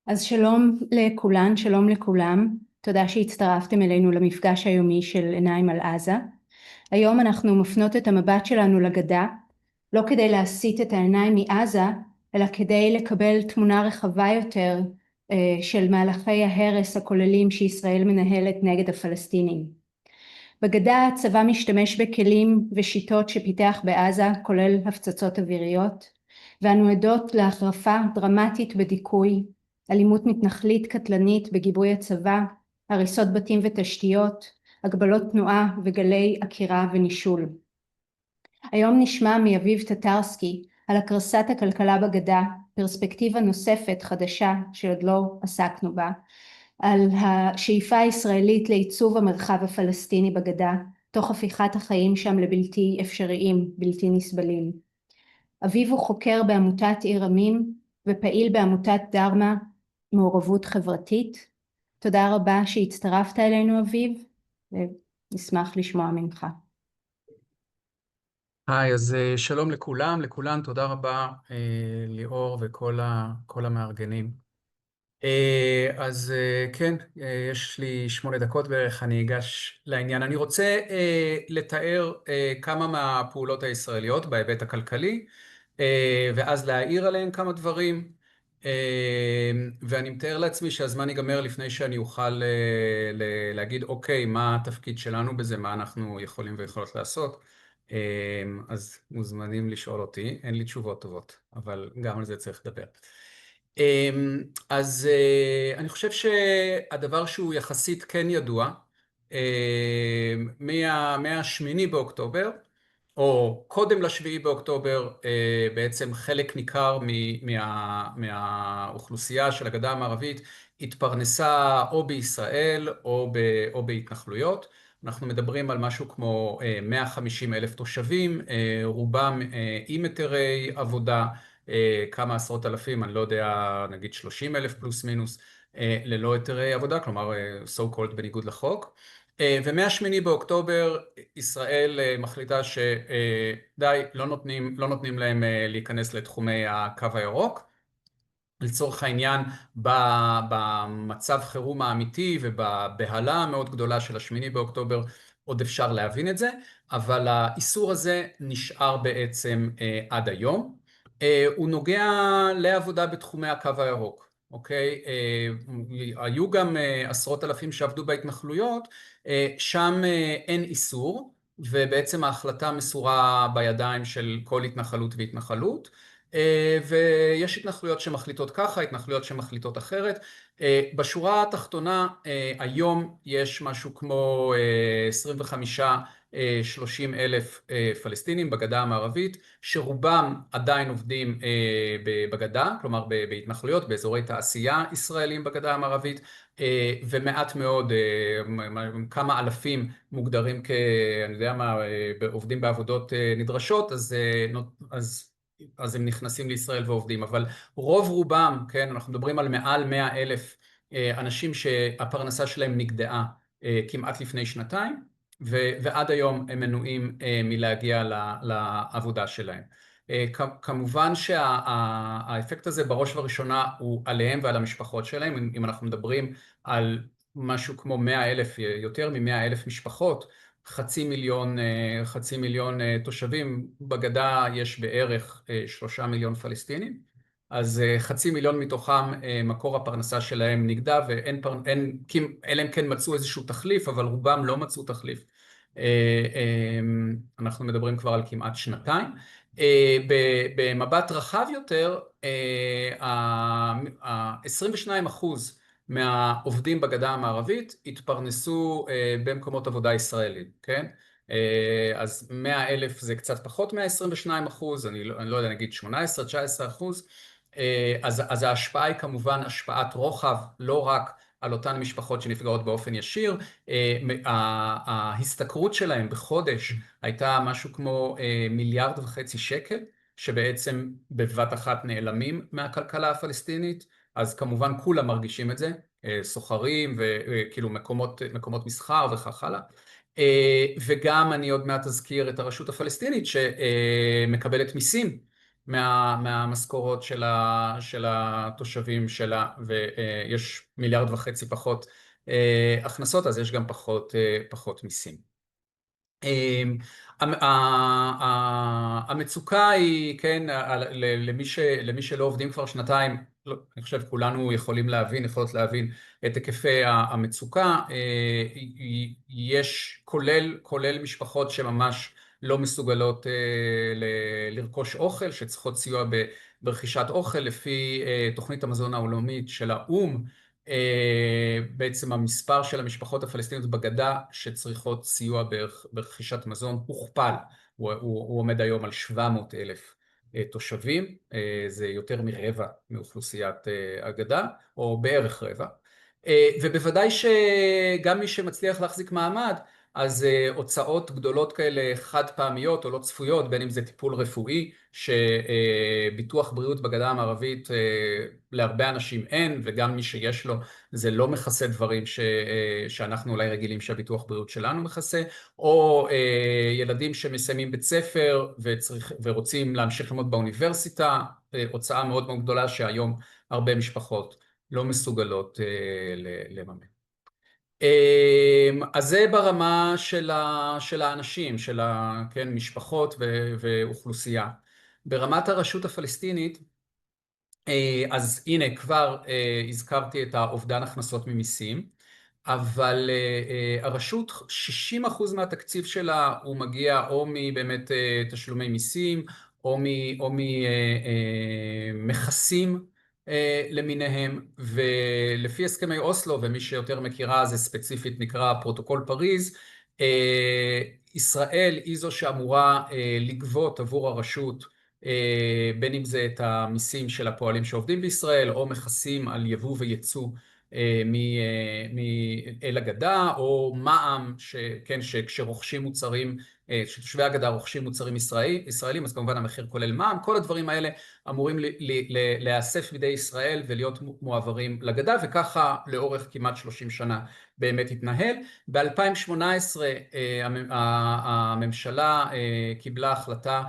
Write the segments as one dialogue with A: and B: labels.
A: אז שלום לכולן, שלום לכולם. תודה שהצטרפתם אלינו למפגש היומי של עיניים על עזה. היום אנחנו מפנות את המבט שלנו לגדה, לא כדי להסיט את העיניים מעזה, אלא כדי לקבל תמונה רחבה יותר של מהלכי ההרס הכוללים שישראל מנהלת נגד הפלסטינים. בגדה הצבא משתמש בכלים ושיטות שפיתח בעזה, כולל הפצצות אוויריות, ואנו עדות להחרפה דרמטית בדיכוי, אלימות מתנחלית קטלנית בגיבוי הצבא, הריסות בתים ותשתיות, הגבלות תנועה וגלי עקירה ונישול. היום נשמע מאביב טטרסקי על הקרסת הכלכלה בגדה, פרספקטיבה נוספת חדשה שעוד לא עסקנו בה, על השאיפה הישראלית לעיצוב המרחב הפלסטיני בגדה, תוך הפיכת החיים שם לבלתי אפשריים, בלתי נסבלים. אביב הוא חוקר בעמותת עיר עמים ופעיל בעמותת דרמה מעורבות חברתית. תודה רבה שהצטרפת אלינו אביב, ונשמח לשמוע ממך.
B: היי, אז שלום לכולן, תודה רבה ליאור וכל המארגנים. אז כן, יש לי 8 דקות בערך, אני אגש לעניין. אני רוצה לתאר כמה מהפעולות הישראליות בהיבט הכלכלי, ואז להעיר עליהן כמה דברים, ואני מתאר לעצמי שהזמן ייגמר לפני שאני אוכל להגיד, אוקיי, מה התפקיד שלנו בזה, מה אנחנו יכולים ויכולות לעשות. אז מוזמנים לשאול אותי, אין לי תשובות טובות, אבל גם על זה צריך לדבר. אז אני חושב שהדבר שהוא יחסית כן ידוע, מה-8 באוקטובר, או קודם ל7 באוקטובר, בעצם חלק ניכר מהאוכלוסייה של הגדה המערבית התפרנסה או בישראל או בהתנחלויות. אנחנו מדברים על משהו כמו 150,000 תושבים, רובם עם היתרי עבודה, כמה עשרות אלפים, אני לא יודע, נגיד 30,000 פלוס מינוס, ללא היתרי עבודה, כלומר so called בניגוד לחוק. ומה-8 באוקטובר ישראל מחליטה שדי, לא נותנים להם להיכנס לתחומי הקו הירוק. לצורך העניין, במצב חירום האמיתי ובבהלה המאוד גדולה של 8 באוקטובר עוד אפשר להבין את זה, אבל האיסור הזה נשאר בעצם עד היום. הוא נוגע לעבודה בתחומי הקו הירוק, אוקיי? היו גם עשרות אלפים שעבדו בהתנחלויות, שם אין איסור, ובעצם ההחלטה מסורה בידיים של כל התנחלות והתנחלות, ויש התנחלויות שמחליטות ככה, התנחלויות שמחליטות אחרת. בשורה התחתונה, היום יש משהו כמו 25-30 אלף פלסטינים בגדה המערבית, שרובם עדיין עובדים בגדה, כלומר בהתנחלויות, באזורי תעשייה ישראלים בגדה המערבית, ומעט מאוד, כמה אלפים מוגדרים אני יודע מה, עובדים בעבודות נדרשות, אז הם נכנסים לישראל ועובדים, אבל רוב רובם, כן, אנחנו מדברים על מעל 100,000 אנשים שהפרנסה שלהם נגדעה כמעט לפני 2 ועד היום הם מנועים מלהגיע לעבודה שלהם. כמובן שהאפקט הזה בראש ובראשונה הוא עליהם ועל המשפחות שלהם. אם אנחנו מדברים על משהו כמו 100,000, יותר מ100,000 משפחות, 500,000 תושבים, בגדה יש בערך 3 מיליון פלסטינים, אז 500,000 מתוכם מקור הפרנסה שלהם נגדע, אלא אם כן מצאו איזשהו תחליף, אבל רובם לא מצאו תחליף. אנחנו מדברים כבר על כמעט 2 שנים. במבט רחב יותר, 22% מהעובדים בגדה המערבית התפרנסו במקומות עבודה ישראלים, כן? אז 100,000 זה קצת פחות מה-22%, אני לא יודע, נגיד 18-19%. אז ההשפעה היא כמובן השפעת רוחב, לא רק על אותן משפחות שנפגעות באופן ישיר. ההשתכרות שלהם בחודש הייתה משהו כמו 1.5 מיליארד שקל, שבעצם בבת אחת נעלמים מהכלכלה הפלסטינית, אז כמובן כולם מרגישים את זה, סוחרים וכאילו מקומות מסחר וכך הלאה. וגם אני עוד מעט אזכיר את הרשות הפלסטינית שמקבלת מיסים מהמשכורות של התושבים שלה, ויש 1.5 מיליארד פחות הכנסות, אז יש גם פחות מיסים. המצוקה היא, כן, למי שלא עובדים כבר שנתיים, אני חושב כולנו יכולות להבין את היקפי המצוקה. יש כולל משפחות שממש לא מסוגלות לרכוש אוכל, שצריכות סיוע ברכישת אוכל. לפי תוכנית המזון העולמית של האו"ם, בעצם המספר של המשפחות הפלסטיניות בגדה שצריכות סיוע ברכישת מזון הוכפל. הוא עומד היום על 700,000 תושבים, זה יותר מרבע מאוכלוסיית הגדה, או בערך רבע. ובוודאי שגם מי שמצליח להחזיק מעמד, אז הוצאות גדולות כאלה חד פעמיות או לא צפויות, בין אם זה טיפול רפואי, שביטוח בריאות בגדה המערבית להרבה אנשים אין, וגם מי שיש לו זה לא מכסה דברים שאנחנו אולי רגילים שהביטוח בריאות שלנו מכסה, או ילדים שמסיימים בית ספר ורוצים להמשיך ללמוד באוניברסיטה, הוצאה מאוד מאוד גדולה שהיום הרבה משפחות לא מסוגלות לממן. אז זה ברמה של האנשים, של משפחות ואוכלוסייה. ברמת הרשות הפלסטינית, אז הנה כבר הזכרתי את האובדן הכנסות ממיסים, אבל הרשות 60% מהתקציב שלה הוא מגיע או מבאמת תשלומי מיסים, או ממכסים למיניהם, ולפי הסכמי אוסלו, ומי שיותר מכירה זה ספציפית נקרא פרוטוקול פריז, ישראל היא זו שאמורה לגבות עבור הרשות, בין אם זה את המיסים של הפועלים שעובדים בישראל, או מכסים על יבוא וייצוא אל הגדה, או מע"מ, שכשרוכשים מוצרים, שתושבי הגדה רוכשים מוצרים ישראלים, אז כמובן המחיר כולל מע"מ. כל הדברים האלה אמורים להיאסף בידי ישראל ולהיות מועברים לגדה, וככה לאורך כמעט 30 שנה באמת התנהל. ב-2018 הממשלה קיבלה החלטה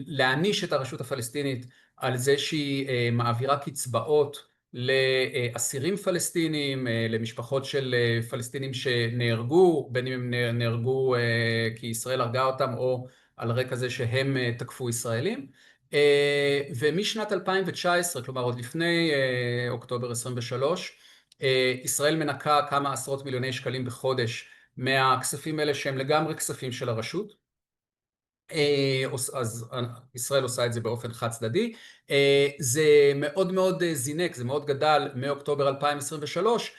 B: להעניש את הרשות הפלסטינית על זה שהיא מעבירה קצבאות לאסירים פלסטינים, למשפחות של פלסטינים שנהרגו, בין אם הם נהרגו כי ישראל הרגה אותם, או על רקע זה שהם תקפו ישראלים. ומשנת 2019, כלומר עוד לפני אוקטובר 23, ישראל מנקה כמה עשרות מיליוני שקלים בחודש מהכספים האלה שהם לגמרי כספים של הרשות. אז ישראל עושה את זה באופן חד צדדי. זה מאוד מאוד זינק, זה מאוד גדל מאוקטובר 2023.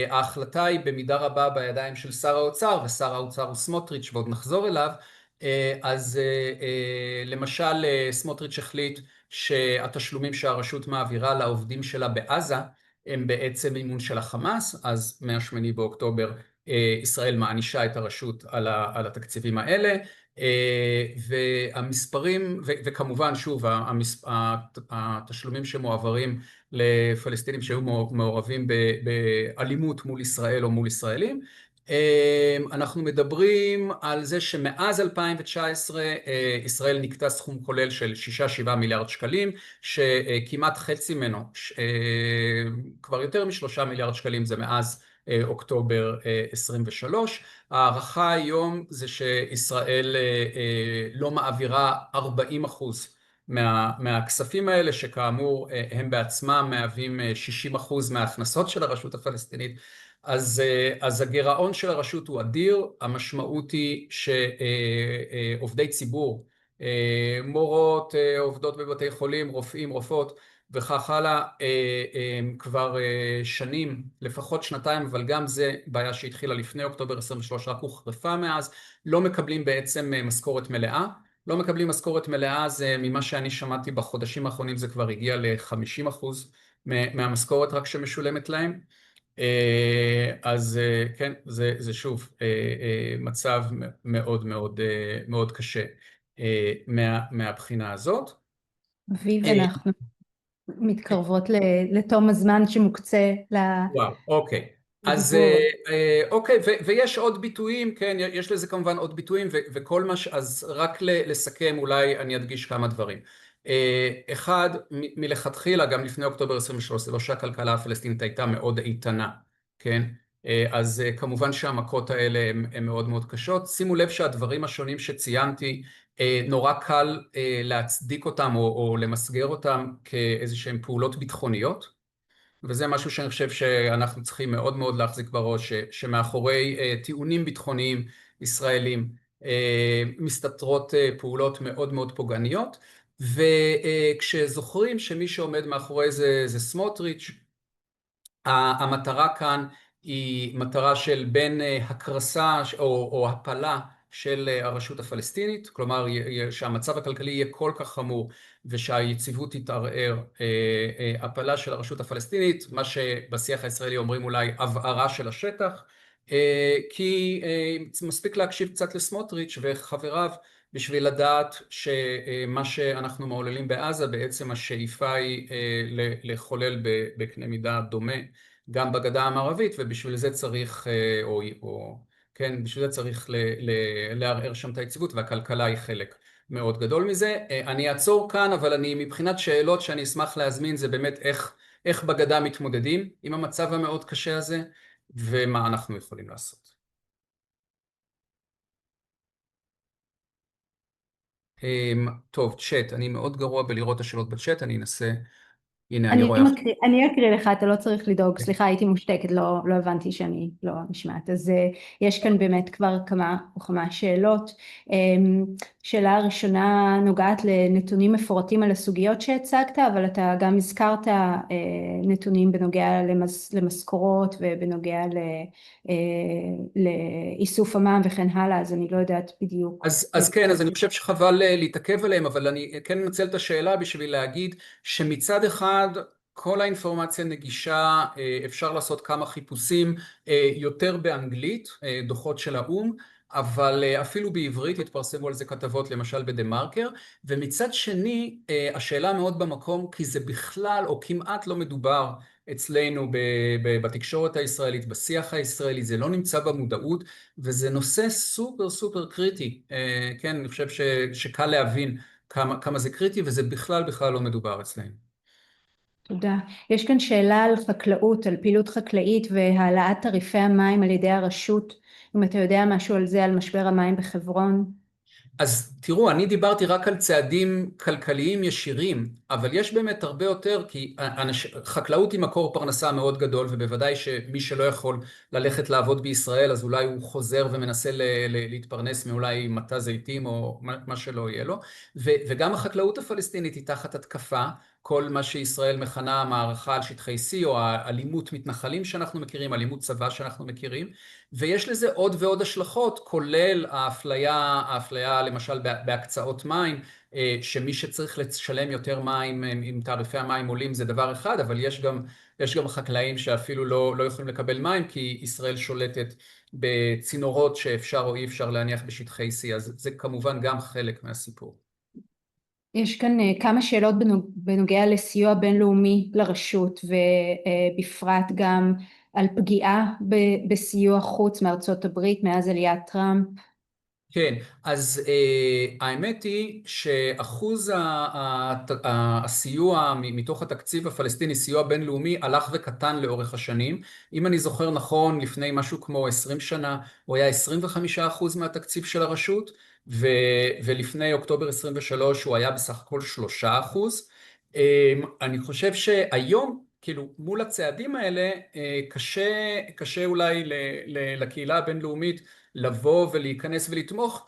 B: ההחלטה היא במידה רבה בידיים של שר האוצר, ושר האוצר הוא סמוטריץ' ועוד נחזור אליו. אז למשל סמוטריץ' החליט שהתשלומים שהרשות מעבירה לעובדים שלה בעזה הם בעצם מימון של החמאס, אז מה-8 באוקטובר ישראל מענישה את הרשות על התקציבים האלה. והמספרים, וכמובן שוב התשלומים שמועברים לפלסטינים שהיו מעורבים באלימות מול ישראל או מול ישראלים, אנחנו מדברים על זה שמאז 2019 ישראל נקטה סכום כולל של 6-7 מיליארד שקלים, שכמעט חצי ממנו, כבר יותר מ3 מיליארד שקלים זה מאז אוקטובר 23. הערכה היום זה שישראל לא מעבירה 40% מהכספים האלה, שכאמור הם בעצמם מהווים 60% מההכנסות של הרשות הפלסטינית. אז הגירעון של הרשות הוא אדיר. המשמעות היא שעובדי ציבור, מורות, עובדות בבתי חולים, רופאים, רופאות וכך הלאה, כבר שנים, לפחות שנתיים, אבל גם זה בעיה שהתחילה לפני אוקטובר 23, רק הוחרפה מאז, לא מקבלים בעצם משכורת מלאה. לא מקבלים משכורת מלאה, זה ממה שאני שמעתי בחודשים האחרונים, זה כבר הגיע ל-50% מהמשכורת רק שמשולמת להם. אז כן, זה שוב מצב מאוד מאוד מאוד קשה מהבחינה הזאת.
A: אביב, אנחנו מתקרבות לתום הזמן שמוקצה
B: וואו, אוקיי. אז אוקיי, ויש עוד ביטויים, כן, יש לזה כמובן עוד ביטויים, וכל מה אז רק לסכם אולי אני אדגיש כמה דברים. אחד, מלכתחילה, גם לפני אוקטובר 23, זה לא שהכלכלה הפלסטינית הייתה מאוד איתנה, כן? אז כמובן שהמכות האלה הן מאוד מאוד קשות. שימו לב שהדברים השונים שציינתי, נורא קל להצדיק אותם או למסגר אותם כאיזה שהן פעולות ביטחוניות, וזה משהו שאני חושב שאנחנו צריכים מאוד מאוד להחזיק בראש, שמאחורי טיעונים ביטחוניים ישראלים מסתתרות פעולות מאוד מאוד פוגעניות, וכשזוכרים שמי שעומד מאחורי זה סמוטריץ', המטרה כאן היא מטרה של בין הקרסה או הפלה של הרשות הפלסטינית, כלומר שהמצב הכלכלי יהיה כל כך חמור ושהיציבות תתערער, הפלה של הרשות הפלסטינית, מה שבשיח הישראלי אומרים אולי הבערה של השטח, כי מספיק להקשיב קצת לסמוטריץ' וחבריו בשביל לדעת שמה שאנחנו מעוללים בעזה, בעצם השאיפה היא לחולל בקנה מידה דומה גם בגדה המערבית, ובשביל זה צריך, כן, בשביל זה צריך לערער שם את היציבות, והכלכלה היא חלק מאוד גדול מזה. אני אעצור כאן, אבל מבחינת שאלות שאני אשמח להזמין, זה באמת איך בגדה מתמודדים עם המצב המאוד קשה הזה, ומה אנחנו יכולים לעשות. טוב, צ'אט, אני מאוד גרוע בלראות את השאלות בצ'אט, אני אנסה, הנה אני רואה.
A: אני אקריא לך, אתה לא צריך לדאוג, סליחה, הייתי מושתקת, לא הבנתי שאני לא נשמעת. אז יש כאן באמת כבר כמה או כמה שאלות. שאלה הראשונה נוגעת לנתונים מפורטים על הסוגיות שהצגת, אבל אתה גם הזכרת נתונים בנוגע למשכורות ובנוגע לאיסוף המע"מ וכן הלאה, אז אני לא יודעת בדיוק.
B: אז כן, אז אני חושב שחבל להתעכב עליהם, אבל אני כן מנצל את השאלה בשביל להגיד שמצד אחד כל האינפורמציה נגישה, אפשר לעשות כמה חיפושים יותר באנגלית, דוחות של האו"ם, אבל אפילו בעברית התפרסמו על זה כתבות למשל בדה מרקר, ומצד שני השאלה מאוד במקום כי זה בכלל או כמעט לא מדובר אצלנו בתקשורת הישראלית, בשיח הישראלי, זה לא נמצא במודעות, וזה נושא סופר סופר קריטי, כן, אני חושב שקל להבין כמה זה קריטי, וזה בכלל לא מדובר אצלנו.
A: תודה. יש כאן שאלה על חקלאות, על פעילות חקלאית והעלאת תעריפי המים על ידי הרשות, אם אתה יודע משהו על זה, על משבר המים בחברון.
B: אז תראו, אני דיברתי רק על צעדים כלכליים ישירים, אבל יש באמת הרבה יותר, כי חקלאות היא מקור פרנסה מאוד גדול, ובוודאי שמי שלא יכול ללכת לעבוד בישראל, אז אולי הוא חוזר ומנסה להתפרנס מאולי מטע זיתים או מה שלא יהיה לו, וגם החקלאות הפלסטינית היא תחת התקפה, כל מה שישראל מכנה מערכה על שטחי C, או האלימות מתנחלים שאנחנו מכירים, אלימות צבא שאנחנו מכירים, ויש לזה עוד ועוד השלכות, כולל האפליה למשל בהקצאות מים, שמי שצריך לשלם יותר מים אם תעריפי המים עולים זה דבר אחד, אבל יש גם חקלאים שאפילו לא יכולים לקבל מים, כי ישראל שולטת בצינורות שאפשר או אי אפשר להניח בשטחי C, אז זה כמובן גם חלק מהסיפור.
A: יש כאן כמה שאלות בנוגע לסיוע בינלאומי לרשות, ובפרט גם על פגיעה בסיוע חוץ מארצות הברית מאז עליית טראמפ.
B: כן, אז האמת היא שאחוז הסיוע מתוך התקציב הפלסטיני, סיוע בינלאומי, הלך וקטן לאורך השנים. אם אני זוכר נכון, לפני משהו כמו 20 שנה, הוא היה 25% מהתקציב של הרשות, ולפני אוקטובר 23 הוא היה בסך הכל 3%. אני חושב שהיום, כאילו, מול הצעדים האלה, קשה אולי לקהילה הבינלאומית לבוא ולהיכנס ולתמוך,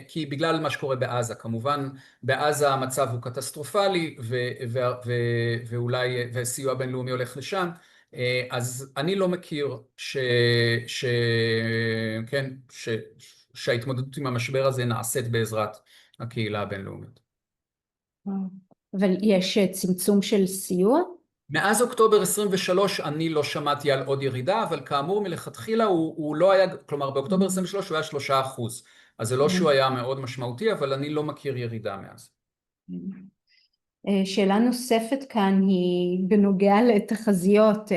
B: כי בגלל מה שקורה בעזה. כמובן, בעזה המצב הוא קטסטרופלי, ואולי וסיוע בינלאומי הולך לשם. אז אני לא מכיר כן, שההתמודדות עם המשבר הזה נעשית בעזרת הקהילה הבינלאומית.
A: אבל יש צמצום של סיוע?
B: מאז אוקטובר 23 אני לא שמעתי על עוד ירידה, אבל כאמור מלכתחילה הוא לא היה, כלומר באוקטובר 23 הוא היה 3%. אז זה לא שהוא היה מאוד משמעותי, אבל אני לא מכיר ירידה מאז.
A: שאלה נוספת כאן היא בנוגע לתחזיות,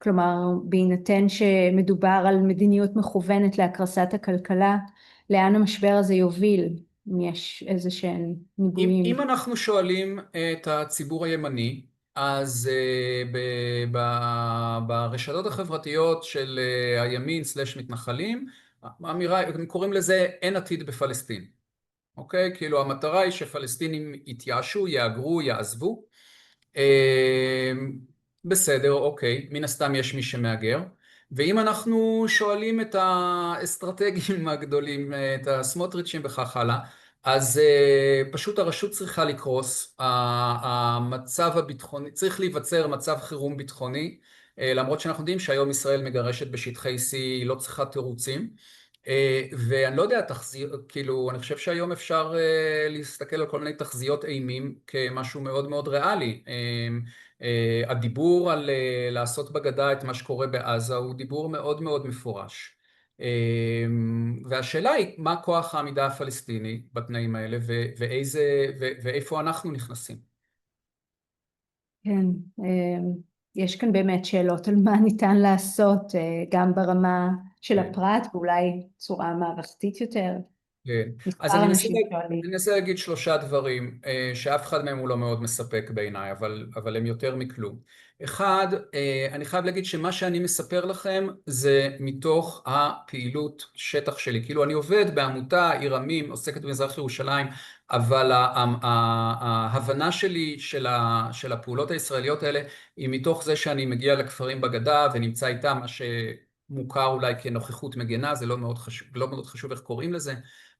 A: כלומר בהינתן שמדובר על מדיניות מכוונת להקרסת הכלכלה, לאן המשבר הזה יוביל? אם יש איזה שהן
B: אם
A: ניבויים.
B: אנחנו שואלים את הציבור הימני, אז ברשתות החברתיות של הימין סלש מתנחלים, האמירה, הם קוראים לזה אין עתיד בפלסטין. אוקיי? כאילו המטרה היא שפלסטינים יתייאשו, יהגרו, יעזבו. בסדר, אוקיי, מן הסתם יש מי שמהגר. ואם אנחנו שואלים את האסטרטגים הגדולים, את הסמוטריצ'ים וכך הלאה, אז פשוט הרשות צריכה לקרוס, המצב הביטחוני, צריך להיווצר מצב חירום ביטחוני, למרות שאנחנו יודעים שהיום ישראל מגרשת בשטחי C, היא לא צריכה תירוצים. ואני לא יודע, כאילו, אני חושב שהיום אפשר להסתכל על כל מיני תחזיות אימים כמשהו מאוד מאוד ריאלי. הדיבור על לעשות בגדה את מה שקורה בעזה הוא דיבור מאוד מאוד מפורש. והשאלה היא, מה כוח העמידה הפלסטיני בתנאים האלה, ואיפה אנחנו נכנסים?
A: כן, יש כאן באמת שאלות על מה ניתן לעשות, גם ברמה של
B: כן.
A: הפרט, ואולי צורה מערכתית יותר.
B: כן. אז
A: מספר אנשים שואלים.
B: אני אנסה להגיד שלושה דברים שאף אחד מהם הוא לא מאוד מספק בעיניי, אבל הם יותר מכלום. אחד, אני חייב להגיד שמה שאני מספר לכם זה מתוך הפעילות שטח שלי. כאילו אני עובד בעמותה, עיר עמים, עוסקת במזרח ירושלים, אבל ההבנה שלי של הפעולות הישראליות האלה היא מתוך זה שאני מגיע לכפרים בגדה ונמצא איתם, מה שמוכר אולי כנוכחות מגנה, זה לא מאוד חשוב איך קוראים לזה.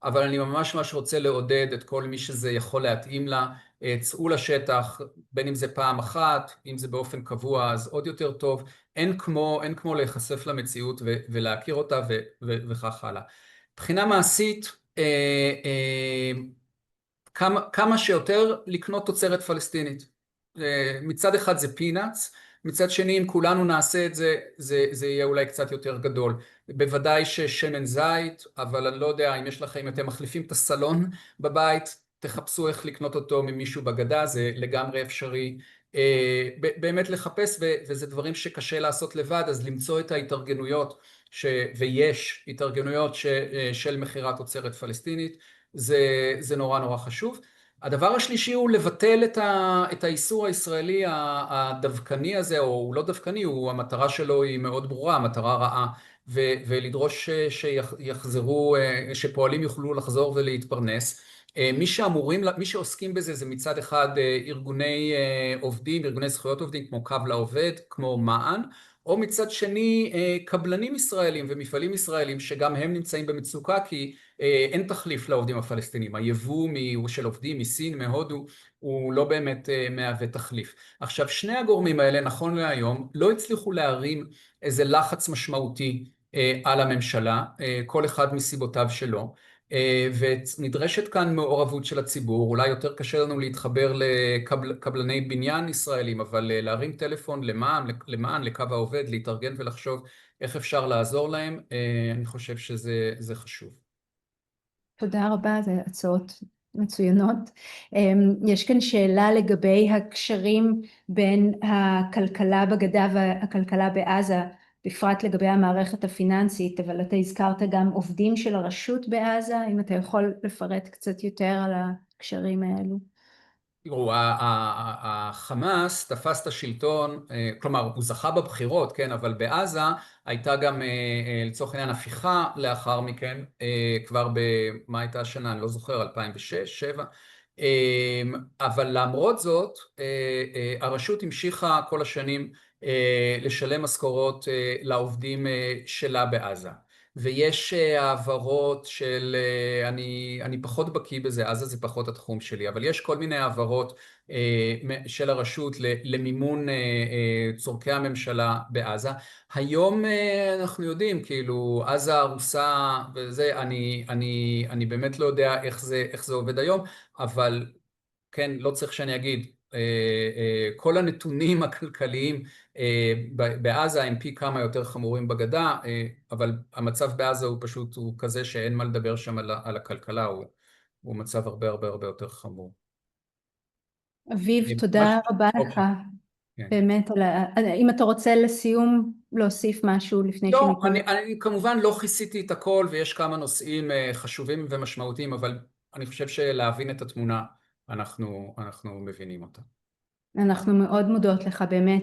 B: אבל אני ממש ממש רוצה לעודד את כל מי שזה יכול להתאים לה, צאו לשטח, בין אם זה פעם אחת, אם זה באופן קבוע, אז עוד יותר טוב. אין כמו להיחשף למציאות ולהכיר אותה וכך הלאה. מבחינה מעשית, כמה שיותר לקנות תוצרת פלסטינית. מצד אחד זה פינאץ, מצד שני אם כולנו נעשה את זה, זה יהיה אולי קצת יותר גדול. בוודאי ששמן זית, אבל אני לא יודע אם יש לכם, אם אתם מחליפים את הסלון בבית, תחפשו איך לקנות אותו ממישהו בגדה, זה לגמרי אפשרי. באמת לחפש, וזה דברים שקשה לעשות לבד, אז למצוא את ההתארגנויות, ויש התארגנויות של מכירת תוצרת פלסטינית, זה נורא נורא חשוב. הדבר השלישי הוא לבטל את האיסור הישראלי הדווקני הזה, או הוא לא דווקני, המטרה שלו היא מאוד ברורה, המטרה רעה, ולדרוש שיחזרו, שפועלים יוכלו לחזור ולהתפרנס. מי שעוסקים בזה זה מצד אחד ארגוני עובדים, ארגוני זכויות עובדים כמו קו לעובד, כמו מען, או מצד שני קבלנים ישראלים ומפעלים ישראלים שגם הם נמצאים במצוקה כי אין תחליף לעובדים הפלסטינים. היבוא של עובדים מסין, מהודו, הוא לא באמת מהווה תחליף. עכשיו, שני הגורמים האלה, נכון להיום, לא הצליחו להרים איזה לחץ משמעותי על הממשלה, כל אחד מסיבותיו שלו, ונדרשת כאן מעורבות של הציבור. אולי יותר קשה לנו להתחבר לקבלני בניין ישראלים, אבל להרים טלפון למען, לקו העובד, להתארגן ולחשוב איך אפשר לעזור להם, אני חושב שזה חשוב.
A: תודה רבה, זה הצעות מצוינות. יש כאן שאלה לגבי הקשרים בין הכלכלה בגדה והכלכלה בעזה, בפרט לגבי המערכת הפיננסית, אבל אתה הזכרת גם עובדים של הרשות בעזה, אם אתה יכול לפרט קצת יותר על הקשרים האלו.
B: תראו, החמאס תפס את השלטון, כלומר הוא זכה בבחירות, כן, אבל בעזה הייתה גם לצורך העניין הפיכה לאחר מכן, כבר במה הייתה השנה, אני לא זוכר, 2006-2007, אבל למרות זאת הרשות המשיכה כל השנים לשלם משכורות לעובדים שלה בעזה. ויש העברות של, אני פחות בקיא בזה, עזה זה פחות התחום שלי, אבל יש כל מיני העברות של הרשות למימון צורכי הממשלה בעזה. היום אנחנו יודעים, כאילו, עזה הרוסה וזה, אני באמת לא יודע איך זה עובד היום, אבל כן, לא צריך שאני אגיד, כל הנתונים הכלכליים בעזה הם פי כמה יותר חמורים בגדה, אבל המצב בעזה הוא פשוט, הוא כזה שאין מה לדבר שם על הכלכלה, הוא מצב הרבה הרבה הרבה יותר חמור.
A: אביב,
B: ממש-
A: תודה רבה לך,
B: אוקיי, כן.
A: באמת, אם אתה רוצה לסיום להוסיף משהו לפני
B: לא,
A: שניתן.
B: אני כמובן לא כיסיתי את הכל ויש כמה נושאים חשובים ומשמעותיים, אבל אני חושב שלהבין את התמונה, אנחנו מבינים אותה.
A: אנחנו מאוד מודות לך, באמת,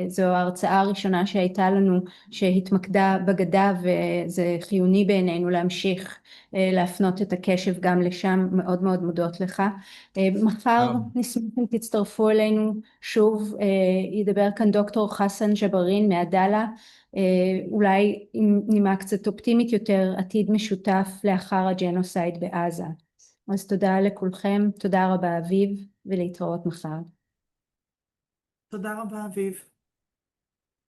A: זו ההרצאה הראשונה שהייתה לנו שהתמקדה בגדה, וזה חיוני בעינינו להמשיך להפנות את הקשב גם לשם. מאוד מאוד מודות לך. מחר נשמח אם תצטרפו אלינו שוב. ידבר כאן דוקטור חסן ג'בארין מעדאלה, אולי עם נימה קצת אופטימית יותר, עתיד משותף לאחר הג'נוסייד בעזה. אז תודה לכולכם, תודה רבה אביב, ולהתראות מחר.
C: תודה רבה, אביב.